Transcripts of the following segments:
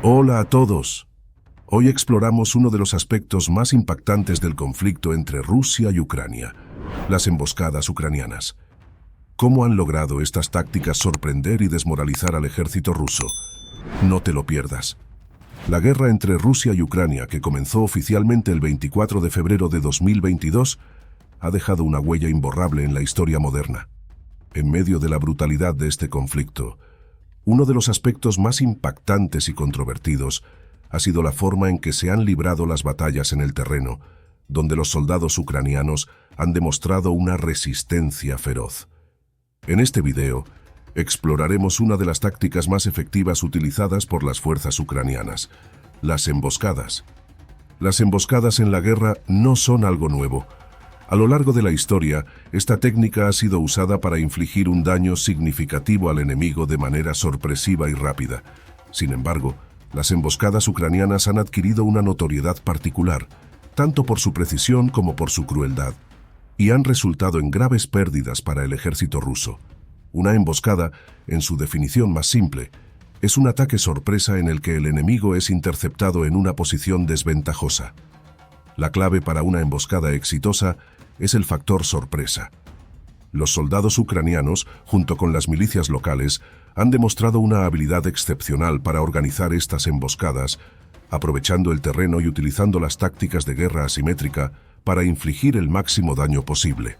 Hola a todos. Hoy exploramos uno de los aspectos más impactantes del conflicto entre Rusia y Ucrania, las emboscadas ucranianas. ¿Cómo han logrado estas tácticas sorprender y desmoralizar al ejército ruso? No te lo pierdas. La guerra entre Rusia y Ucrania, que comenzó oficialmente el 24 de febrero de 2022, ha dejado una huella imborrable en la historia moderna. En medio de la brutalidad de este conflicto, uno de los aspectos más impactantes y controvertidos ha sido la forma en que se han librado las batallas en el terreno, donde los soldados ucranianos han demostrado una resistencia feroz. En este video, exploraremos una de las tácticas más efectivas utilizadas por las fuerzas ucranianas, las emboscadas. Las emboscadas en la guerra no son algo nuevo. A lo largo de la historia, esta técnica ha sido usada para infligir un daño significativo al enemigo de manera sorpresiva y rápida. Sin embargo, las emboscadas ucranianas han adquirido una notoriedad particular, tanto por su precisión como por su crueldad, y han resultado en graves pérdidas para el ejército ruso. Una emboscada, en su definición más simple, es un ataque sorpresa en el que el enemigo es interceptado en una posición desventajosa. La clave para una emboscada exitosa es el factor sorpresa. Los soldados ucranianos, junto con las milicias locales, han demostrado una habilidad excepcional para organizar estas emboscadas, aprovechando el terreno y utilizando las tácticas de guerra asimétrica para infligir el máximo daño posible.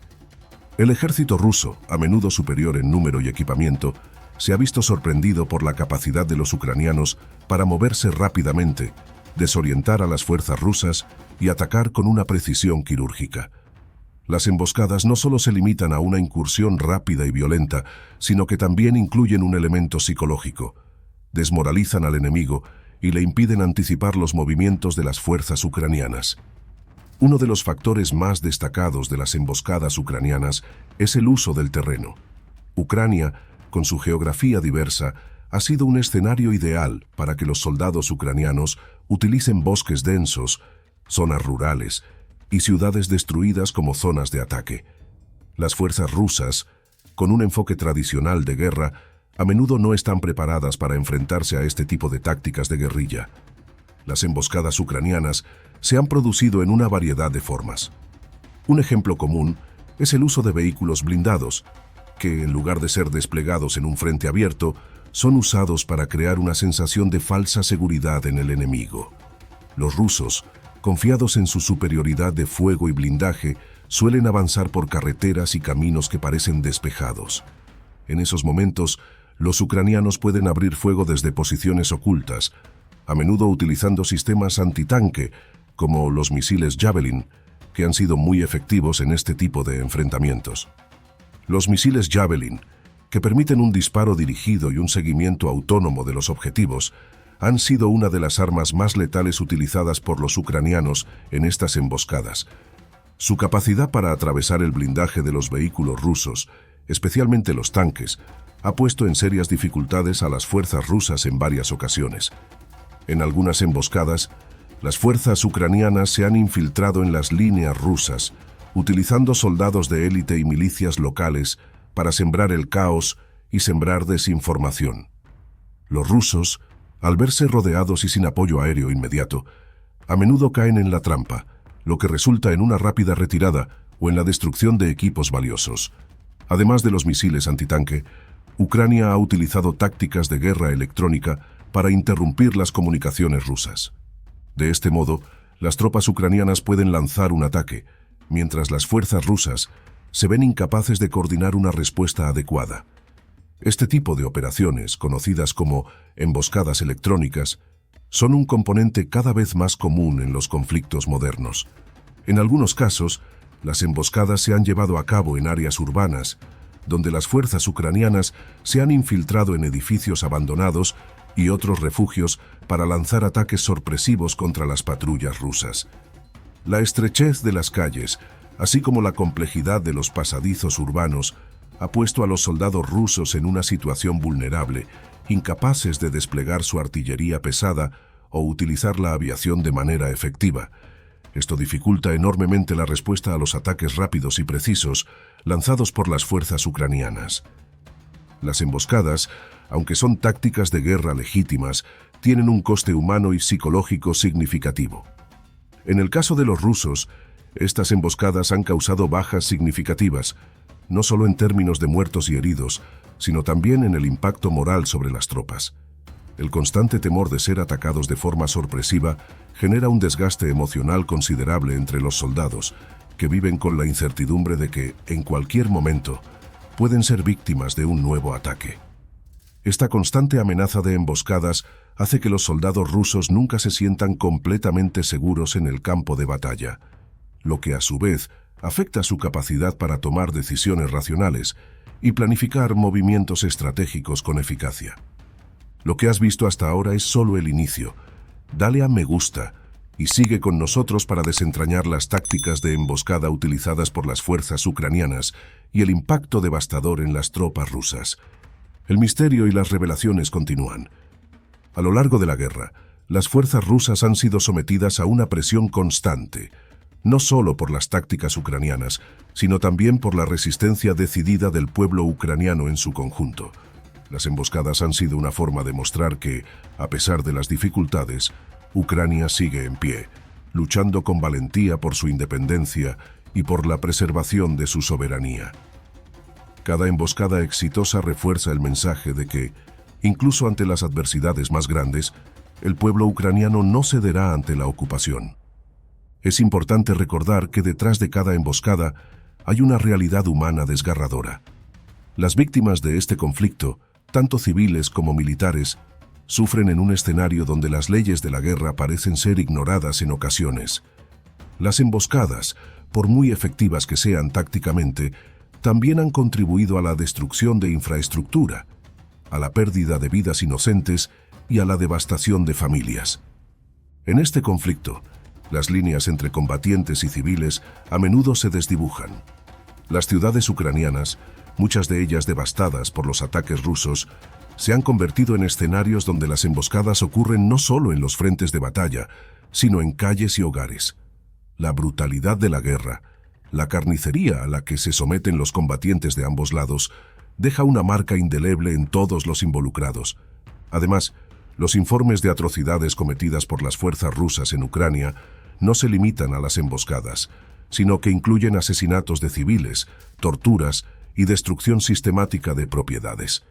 El ejército ruso, a menudo superior en número y equipamiento, se ha visto sorprendido por la capacidad de los ucranianos para moverse rápidamente, desorientar a las fuerzas rusas y atacar con una precisión quirúrgica. Las emboscadas no solo se limitan a una incursión rápida y violenta, sino que también incluyen un elemento psicológico. Desmoralizan al enemigo y le impiden anticipar los movimientos de las fuerzas ucranianas. Uno de los factores más destacados de las emboscadas ucranianas es el uso del terreno. Ucrania, con su geografía diversa, ha sido un escenario ideal para que los soldados ucranianos utilicen bosques densos, zonas rurales y ciudades destruidas como zonas de ataque. Las fuerzas rusas, con un enfoque tradicional de guerra, a menudo no están preparadas para enfrentarse a este tipo de tácticas de guerrilla. Las emboscadas ucranianas se han producido en una variedad de formas. Un ejemplo común es el uso de vehículos blindados, que en lugar de ser desplegados en un frente abierto, son usados para crear una sensación de falsa seguridad en el enemigo. Los rusos, confiados en su superioridad de fuego y blindaje, suelen avanzar por carreteras y caminos que parecen despejados. En esos momentos, los ucranianos pueden abrir fuego desde posiciones ocultas, a menudo utilizando sistemas antitanque, como los misiles Javelin, que han sido muy efectivos en este tipo de enfrentamientos. Los misiles Javelin, que permiten un disparo dirigido y un seguimiento autónomo de los objetivos, han sido una de las armas más letales utilizadas por los ucranianos en estas emboscadas. Su capacidad para atravesar el blindaje de los vehículos rusos, especialmente los tanques, ha puesto en serias dificultades a las fuerzas rusas en varias ocasiones. En algunas emboscadas, las fuerzas ucranianas se han infiltrado en las líneas rusas, utilizando soldados de élite y milicias locales para sembrar el caos y sembrar desinformación. Los rusos, al verse rodeados y sin apoyo aéreo inmediato, a menudo caen en la trampa, lo que resulta en una rápida retirada o en la destrucción de equipos valiosos. Además de los misiles antitanque, Ucrania ha utilizado tácticas de guerra electrónica para interrumpir las comunicaciones rusas. De este modo, las tropas ucranianas pueden lanzar un ataque, mientras las fuerzas rusas se ven incapaces de coordinar una respuesta adecuada. Este tipo de operaciones, conocidas como emboscadas electrónicas, son un componente cada vez más común en los conflictos modernos. En algunos casos, las emboscadas se han llevado a cabo en áreas urbanas, donde las fuerzas ucranianas se han infiltrado en edificios abandonados y otros refugios para lanzar ataques sorpresivos contra las patrullas rusas. La estrechez de las calles, así como la complejidad de los pasadizos urbanos, ha puesto a los soldados rusos en una situación vulnerable, incapaces de desplegar su artillería pesada o utilizar la aviación de manera efectiva. Esto dificulta enormemente la respuesta a los ataques rápidos y precisos lanzados por las fuerzas ucranianas. Las emboscadas aunque son tácticas de guerra legítimas, tienen un coste humano y psicológico significativo. En el caso de los rusos, estas emboscadas han causado bajas significativas, no solo en términos de muertos y heridos, sino también en el impacto moral sobre las tropas. El constante temor de ser atacados de forma sorpresiva genera un desgaste emocional considerable entre los soldados, que viven con la incertidumbre de que, en cualquier momento, pueden ser víctimas de un nuevo ataque. Esta constante amenaza de emboscadas hace que los soldados rusos nunca se sientan completamente seguros en el campo de batalla, lo que a su vez afecta su capacidad para tomar decisiones racionales y planificar movimientos estratégicos con eficacia. Lo que has visto hasta ahora es solo el inicio. Dale a me gusta y sigue con nosotros para desentrañar las tácticas de emboscada utilizadas por las fuerzas ucranianas y el impacto devastador en las tropas rusas. El misterio y las revelaciones continúan. A lo largo de la guerra, las fuerzas rusas han sido sometidas a una presión constante, no solo por las tácticas ucranianas, sino también por la resistencia decidida del pueblo ucraniano en su conjunto. Las emboscadas han sido una forma de mostrar que, a pesar de las dificultades, Ucrania sigue en pie, luchando con valentía por su independencia y por la preservación de su soberanía. Cada emboscada exitosa refuerza el mensaje de que, incluso ante las adversidades más grandes, el pueblo ucraniano no cederá ante la ocupación. Es importante recordar que detrás de cada emboscada hay una realidad humana desgarradora. Las víctimas de este conflicto, tanto civiles como militares, sufren en un escenario donde las leyes de la guerra parecen ser ignoradas en ocasiones. Las emboscadas, por muy efectivas que sean tácticamente, también han contribuido a la destrucción de infraestructura, a la pérdida de vidas inocentes y a la devastación de familias. En este conflicto, las líneas entre combatientes y civiles a menudo se desdibujan. Las ciudades ucranianas, muchas de ellas devastadas por los ataques rusos, se han convertido en escenarios donde las emboscadas ocurren no solo en los frentes de batalla, sino en calles y hogares. La brutalidad de la guerra, la carnicería a la que se someten los combatientes de ambos lados, deja una marca indeleble en todos los involucrados. Además, los informes de atrocidades cometidas por las fuerzas rusas en Ucrania no se limitan a las emboscadas, sino que incluyen asesinatos de civiles, torturas y destrucción sistemática de propiedades.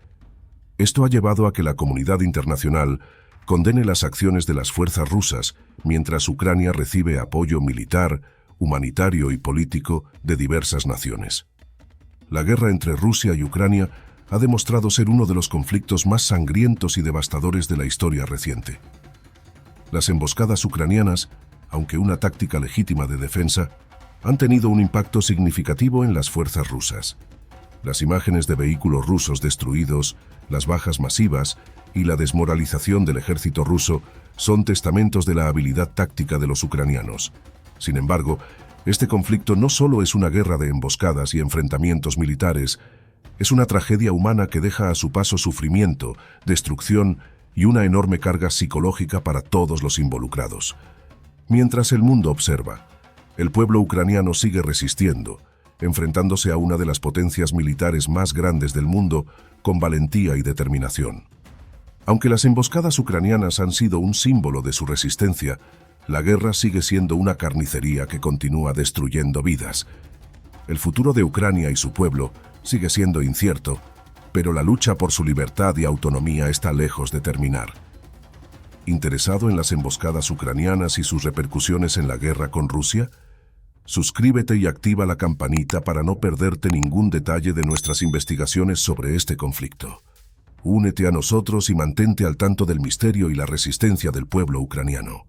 Esto ha llevado a que la comunidad internacional condene las acciones de las fuerzas rusas, mientras Ucrania recibe apoyo militar, humanitario y político de diversas naciones. La guerra entre Rusia y Ucrania ha demostrado ser uno de los conflictos más sangrientos y devastadores de la historia reciente. Las emboscadas ucranianas, aunque una táctica legítima de defensa, han tenido un impacto significativo en las fuerzas rusas. Las imágenes de vehículos rusos destruidos, las bajas masivas y la desmoralización del ejército ruso son testamentos de la habilidad táctica de los ucranianos. Sin embargo, este conflicto no solo es una guerra de emboscadas y enfrentamientos militares, es una tragedia humana que deja a su paso sufrimiento, destrucción y una enorme carga psicológica para todos los involucrados. Mientras el mundo observa, el pueblo ucraniano sigue resistiendo, enfrentándose a una de las potencias militares más grandes del mundo con valentía y determinación. Aunque las emboscadas ucranianas han sido un símbolo de su resistencia, la guerra sigue siendo una carnicería que continúa destruyendo vidas. El futuro de Ucrania y su pueblo sigue siendo incierto, pero la lucha por su libertad y autonomía está lejos de terminar. ¿Interesado en las emboscadas ucranianas y sus repercusiones en la guerra con Rusia? Suscríbete y activa la campanita para no perderte ningún detalle de nuestras investigaciones sobre este conflicto. Únete a nosotros y mantente al tanto del misterio y la resistencia del pueblo ucraniano.